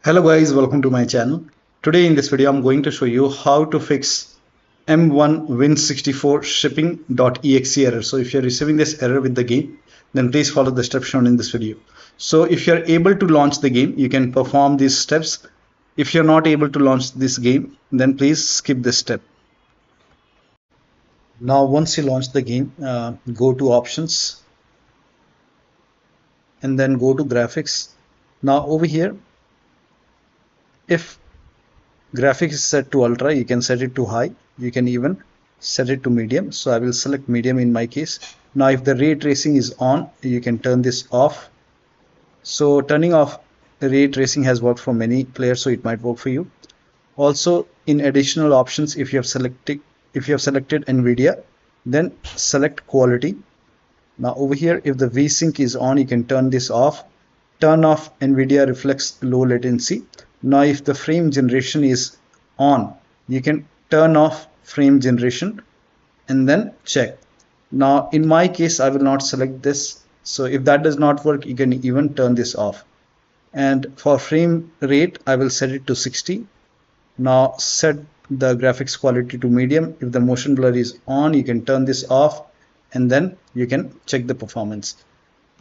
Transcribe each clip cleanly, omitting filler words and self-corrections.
Hello guys, welcome to my channel. Today in this video I'm going to show you how to fix M1-Win64-Shipping.exe error. So if you're receiving this error with the game, then please follow the steps shown in this video. So if you're able to launch the game, you can perform these steps. If you're not able to launch this game, then please skip this step. Now once you launch the game, go to options and then go to graphics. Now over here, if graphics is set to ultra, you can set it to high, you can even set it to medium. So I will select medium in my case. Now if the ray tracing is on, you can turn this off. So turning off ray tracing has worked for many players, so it might work for you. Also, in additional options, if you have selected NVIDIA, then select quality. Now over here, if the VSync is on, you can turn this off. Turn off NVIDIA reflex low latency. Now if the frame generation is on, you can turn off frame generation and then check. Now in my case, I will not select this. So if that does not work, you can even turn this off. And for frame rate, I will set it to 60. Now set the graphics quality to medium. If the motion blur is on, you can turn this off and then you can check the performance.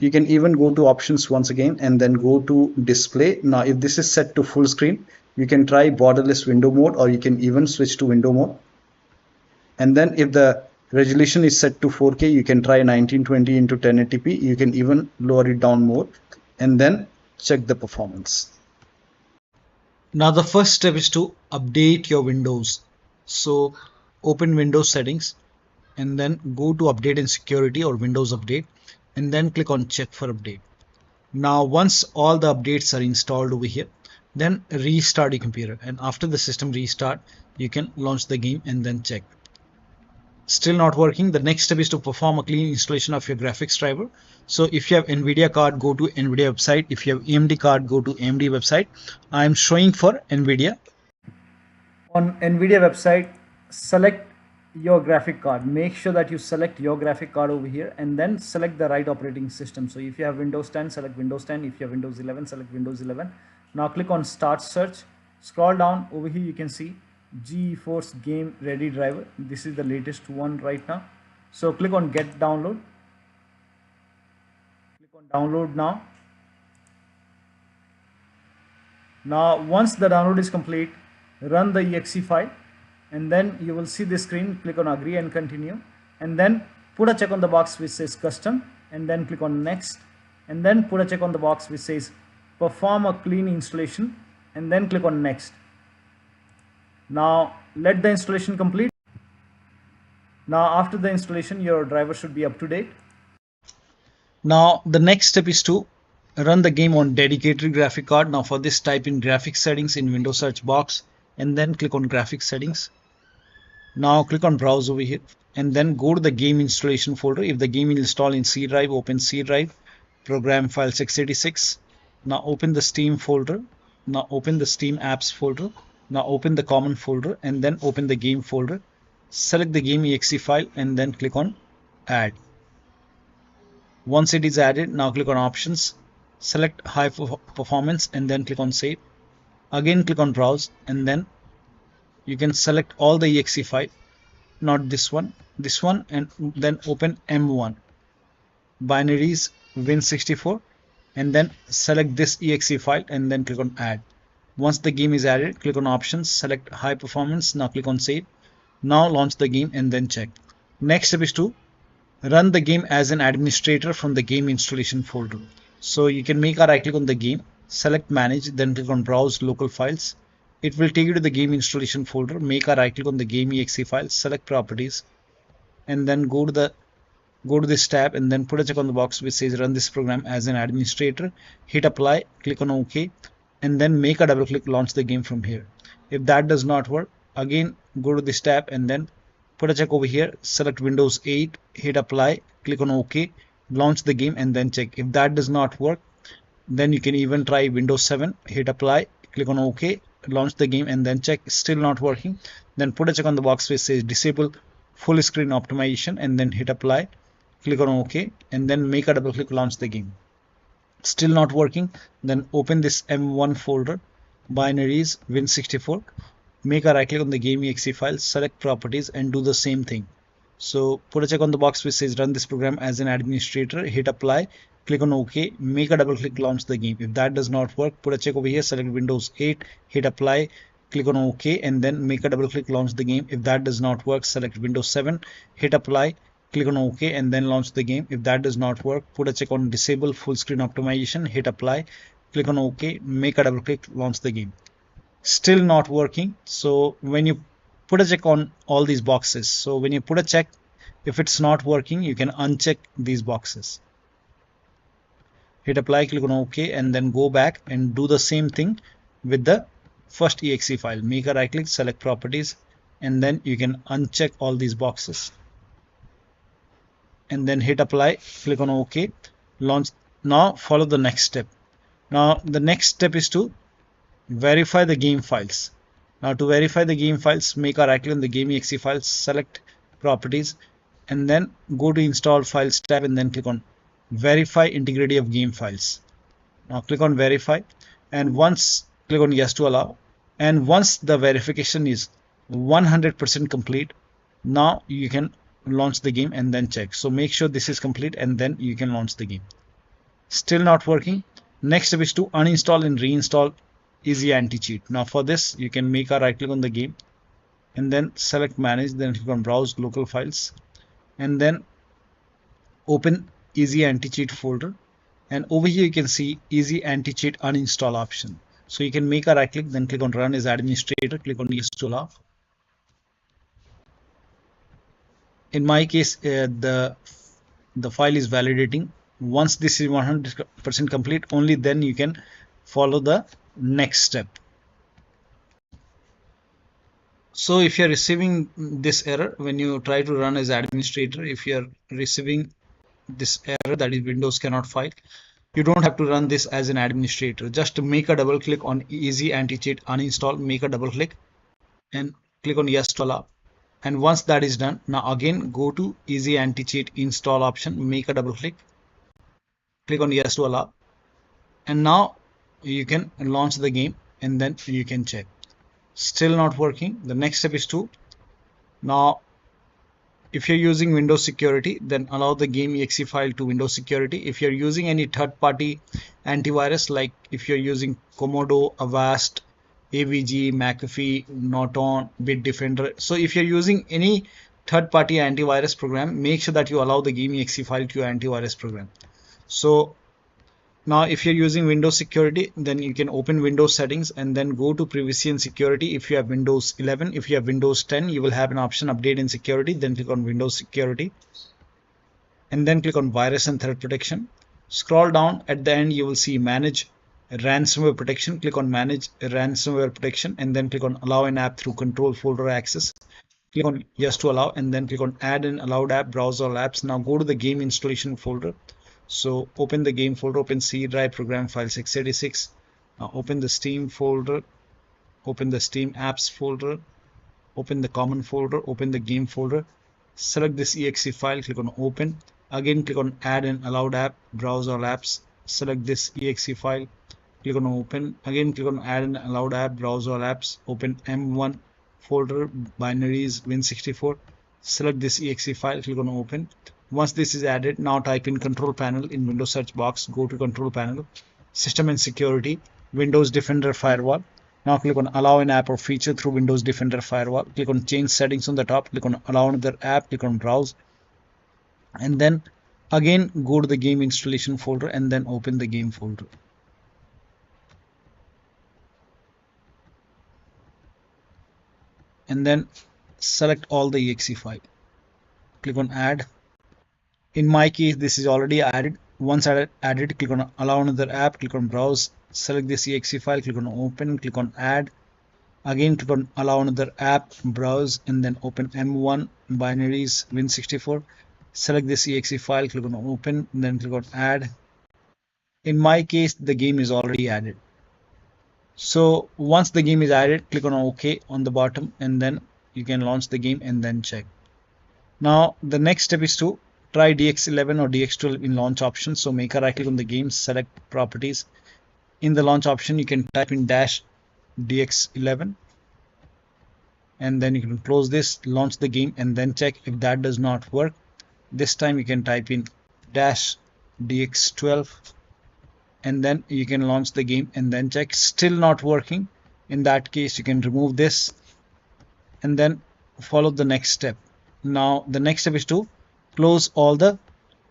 You can even go to options once again and then go to display. Now if this is set to full screen, you can try borderless window mode, or you can even switch to window mode. And then if the resolution is set to 4K, you can try 1920 into 1080p. You can even lower it down more and then check the performance. Now the first step is to update your Windows. So open Windows settings and then go to update and security or Windows update, and then click on check for update. Now once all the updates are installed over here, then restart your computer, and after the system restart, you can launch the game and then check. Still not working. The next step is to perform a clean installation of your graphics driver. So if you have NVIDIA card, go to NVIDIA website. If you have AMD card, go to AMD website. I am showing for NVIDIA. On NVIDIA website, select your graphic card. Make sure that you select your graphic card over here and then select the right operating system. So if you have Windows 10, select Windows 10. If you have Windows 11, select Windows 11. Now click on start search. Scroll down. Over here you can see GeForce Game Ready driver. This is the latest one right now. So click on get download. Click on download now. Now once the download is complete, run the exe file, and then you will see this screen. Click on agree and continue, and then put a check on the box which says custom, and then click on next, and then put a check on the box which says perform a clean installation, and then click on next. Now let the installation complete. Now after the installation, your driver should be up to date. Now the next step is to run the game on dedicated graphic card. Now for this, type in graphics settings in Windows search box and then click on graphics settings. Now click on browse over here and then go to the game installation folder. If the game is installed in C drive, open C drive, program files x86. Now open the Steam folder. Now open the Steam apps folder. Now open the common folder and then open the game folder. Select the game exe file and then click on add. Once it is added, now click on options, select high performance and then click on save. Again click on browse and then you can select all the exe file, not this one, and then open M1 binaries Win64 and then select this exe file and then click on add. Once the game is added, click on options, select high performance, now click on save. Now launch the game and then check. Next step is to run the game as an administrator from the game installation folder. So you can make a right click on the game, select manage, then click on browse local files. It will take you to the game installation folder. Make a right click on the game exe file, select properties, and then go to this tab and then put a check on the box which says run this program as an administrator. Hit apply, click on OK, and then make a double click, launch the game from here. If that does not work, again go to this tab and then put a check over here, select Windows 8, hit apply, click on OK, launch the game and then check. If that does not work, then you can even try Windows 7, hit apply, click on OK, launch the game and then check. Still not working, then put a check on the box which says disable full screen optimization and then hit apply, click on OK, and then make a double click, launch the game. Still not working, then open this M1 folder, binaries, Win64, make a right click on the game.exe file, select properties and do the same thing. So put a check on the box which says run this program as an administrator, hit apply, click on OK, make a double click, launch the game. If that does not work, put a check over here, select Windows 8, hit apply, click on OK and then make a double click, launch the game. If that does not work, select Windows 7, hit apply, click on OK and then launch the game. If that does not work, put a check on disable full screen optimization, hit apply, click on OK, make a double click, launch the game. Still not working. So when you put a check on all these boxes, so when you put a check, if it's not working, you can uncheck these boxes, hit apply, click on OK and then go back and do the same thing with the first exe file. Make a right click, select properties and then you can uncheck all these boxes and then hit apply, click on OK, launch. Now follow the next step. Now the next step is to verify the game files. Now to verify the game files, make a right click on the game.exe files, select properties and then go to install files tab and then click on verify integrity of game files. Now click on verify and once click on yes to allow, and once the verification is 100% complete, now you can launch the game and then check. So make sure this is complete and then you can launch the game. Still not working. Next step is to uninstall and reinstall Easy Anti-Cheat. Now for this you can make a right click on the game and then select manage, then click on browse local files and then open Easy Anti-Cheat folder, and over here you can see Easy Anti-Cheat uninstall option. So you can make a right click, then click on run as administrator, click on yes to allow. In my case the file is validating. Once this is 100% complete, only then you can follow the next step. So if you are receiving this error when you try to run as administrator, if you are receiving this error that is Windows cannot file, you don't have to run this as an administrator. Just make a double click on Easy Anti-Cheat uninstall, make a double click and click on yes to allow. And once that is done, now again go to Easy Anti-Cheat install option, make a double click, click on yes to allow, and now you can launch the game and then you can check. Still not working. The next step is to, now if you're using Windows security, then allow the game.exe file to Windows security. If you're using any third-party antivirus, like if you're using Comodo, Avast, AVG, McAfee, Norton, Bitdefender, so if you're using any third-party antivirus program, make sure that you allow the game.exe file to your antivirus program. So now if you're using Windows security, then you can open Windows settings and then go to privacy and security. If you have Windows 11, if you have Windows 10, you will have an option update in security, then click on Windows security and then click on virus and threat protection. Scroll down, at the end you will see manage ransomware protection, click on manage ransomware protection and then click on allow an app through control folder access, click on yes to allow and then click on add an allowed app, browse all apps. Now go to the game installation folder. So open the game folder, open C drive program files x86, open the Steam folder, open the Steam apps folder, open the common folder, open the game folder, select this exe file, click on open, again click on add an allowed app, browse all apps, select this exe file, click on open, again click on add an allowed app, browse all apps, open M1 folder, binaries, Win64, select this exe file, click on open. Once this is added, now type in control panel in Windows search box, go to control panel, system and security, Windows Defender firewall. Now click on allow an app or feature through Windows Defender firewall, click on change settings on the top, click on allow another app, click on browse and then again go to the game installation folder and then open the game folder. And then select all the exe file, click on add. In my case this is already added. Once added, click on allow another app, click on browse, select this exe file, click on open, click on add, again click on allow another app, browse and then open M1 binaries Win64, select this exe file, click on open, then click on add. In my case the game is already added. So once the game is added, click on OK on the bottom and then you can launch the game and then check. Now the next step is to try DX11 or DX12 in launch options. So make a right click on the game, select properties. In the launch option you can type in -dx11, and then you can close this, launch the game, and then check. If that does not work, this time you can type in -dx12, and then you can launch the game and then check. Still not working. In that case, you can remove this and then follow the next step. Now the next step is to close all the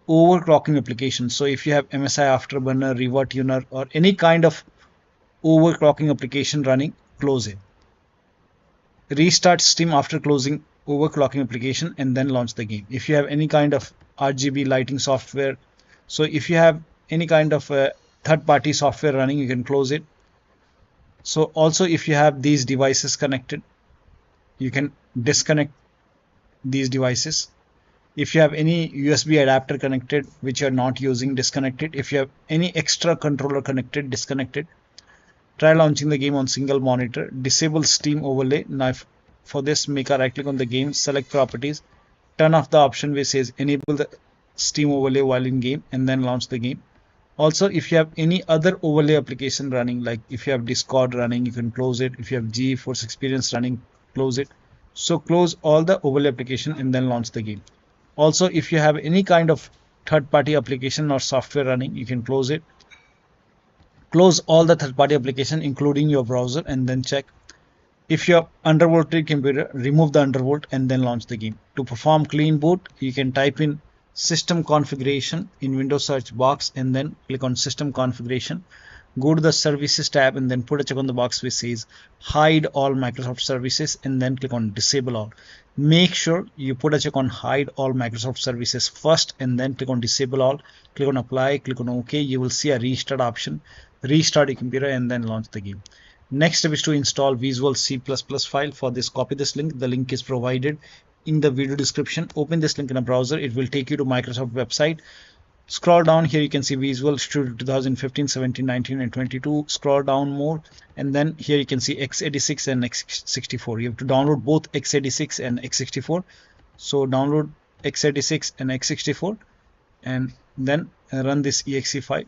overclocking applications. So if you have MSI Afterburner, ReverTuner, or any kind of overclocking application running, close it. Restart Steam after closing overclocking application and then launch the game. If you have any kind of RGB lighting software, so if you have any kind of third-party software running, you can close it. So also if you have these devices connected, you can disconnect these devices. If you have any USB adapter connected which you are not using, disconnect it. If you have any extra controller connected, disconnect it. Try launching the game on single monitor. Disable Steam overlay. Now for this, make a right click on the game, select properties, turn off the option which says enable the Steam overlay while in game, and then launch the game. Also, if you have any other overlay application running, like if you have Discord running, you can close it. If you have GeForce Experience running, close it. So close all the overlay application and then launch the game. Also, if you have any kind of third-party application or software running, you can close it. Close all the third-party application including your browser and then check. If you have undervolted computer, remove the undervolt and then launch the game. To perform clean boot, you can type in system configuration in Windows search box and then click on system configuration. Go to the services tab and then put a check on the box which says hide all Microsoft services and then click on disable all. Make sure you put a check on hide all Microsoft services first and then click on disable all. Click on apply, click on OK. You will see a restart option. Restart your computer and then launch the game. Next step is to install Visual C++ file. For this, copy this link. The link is provided in the video description. Open this link in a browser. It will take you to Microsoft website. Scroll down here, you can see Visual Studio 2015, 17, 19 and 22. Scroll down more and then here you can see x86 and x64. You have to download both x86 and x64. So download x86 and x64 and then run this exe file.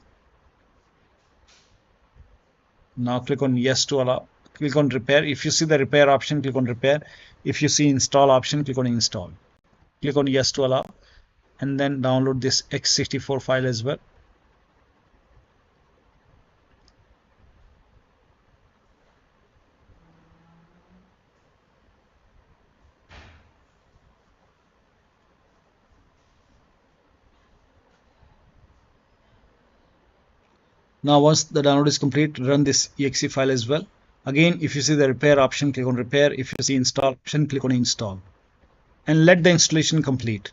Now click on yes to allow. Click on repair. If you see the repair option, click on repair. If you see install option, click on install. Click on yes to allow and then download this x64 file as well. Now once the download is complete, run this exe file as well. Again, if you see the repair option, click on repair. If you see install option, click on install and let the installation complete.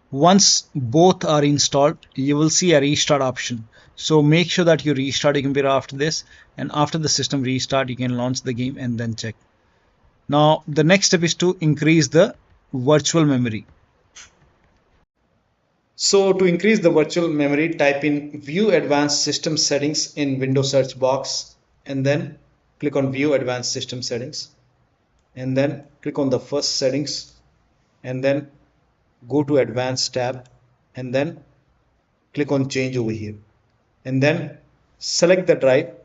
Once both are installed, you will see a restart option. So make sure that you restart your computer after this, and after the system restart, you can launch the game and then check. Now the next step is to increase the virtual memory. So to increase the virtual memory, type in View Advanced System Settings in Windows search box and then click on View Advanced System Settings and then click on the first settings and then go to Advanced tab and then click on Change over here and then select the drive.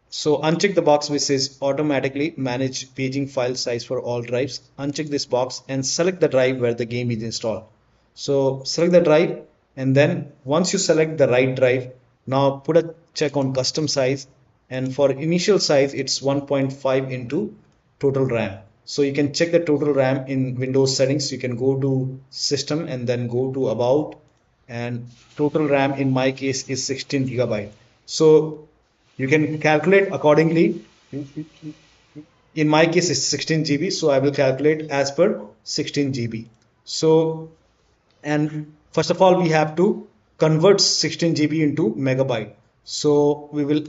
So uncheck the box which says automatically manage paging file size for all drives. Uncheck this box and select the drive where the game is installed. So select the drive and then once you select the right drive, now put a check on custom size, and for initial size it's 1.5 into total RAM. So you can check the total RAM in Windows settings. You can go to system and then go to about, and total RAM in my case is 16 GB. So you can calculate accordingly. In my case it's 16 GB, so I will calculate as per 16 GB. So, and first of all we have to convert 16 GB into megabyte. So we will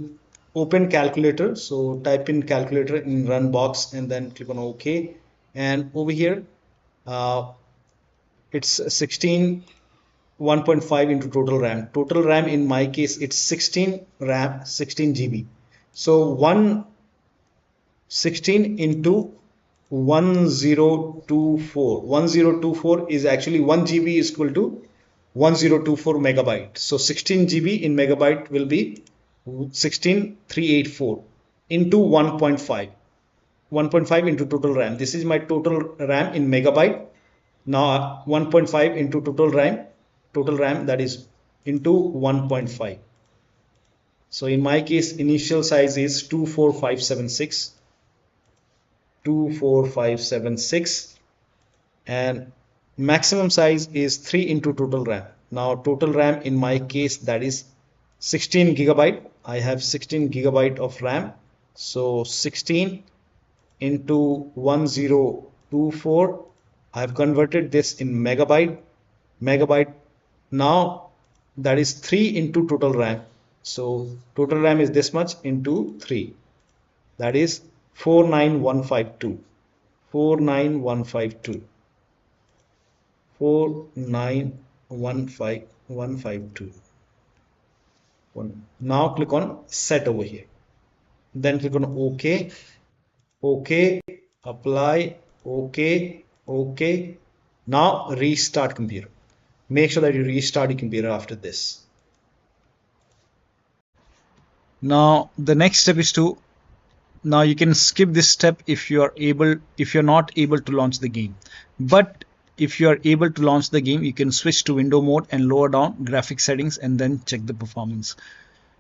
open calculator. So type in calculator in run box and then click on OK. And over here it's 16 1.5 into total RAM. Total RAM in my case it's 16 RAM 16 GB. So 16 into 1024 is actually 1 GB is equal to 1024 megabyte. So 16 GB in megabyte will be 16384. into 1.5. 1.5 into total RAM. This is my total RAM in megabyte. Now 1.5 into total RAM, that is into 1.5. So in my case, initial size is 24576, 24576, and maximum size is 3 into total RAM. Now total RAM in my case, that is 16 gigabyte. I have 16 gigabyte of RAM. So 16 into 1024. I have converted this in megabyte. Now that is 3 into total RAM. So total RAM is this much into 3. That is 49152. 49152. 4915152. Now click on set over here. Then click on OK. OK, apply, OK, OK. Now restart computer. Make sure that you restart your computer after this. Now the next step is to, now you can skip this step if you're not able to launch the game. But if you are able to launch the game, you can switch to window mode and lower down graphics settings and then check the performance.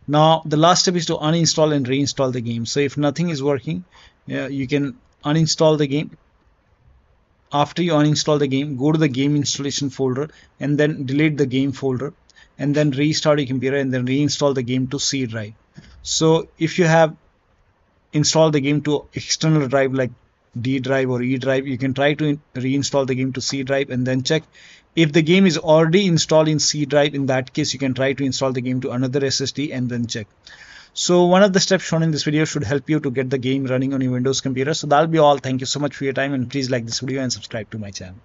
Now the last step is to uninstall and reinstall the game. So if nothing is working, you can uninstall the game. After you uninstall the game, go to the game installation folder and then delete the game folder, and then restart your computer and then reinstall the game to C drive. So if you have installed the game to external drive like D drive or E drive, you can try to reinstall the game to C drive and then check. If the game is already installed in C drive, in that case you can try to install the game to another SSD and then check. So one of the steps shown in this video should help you to get the game running on your Windows computer. So that'll be all. Thank you so much for your time, and please like this video and subscribe to my channel.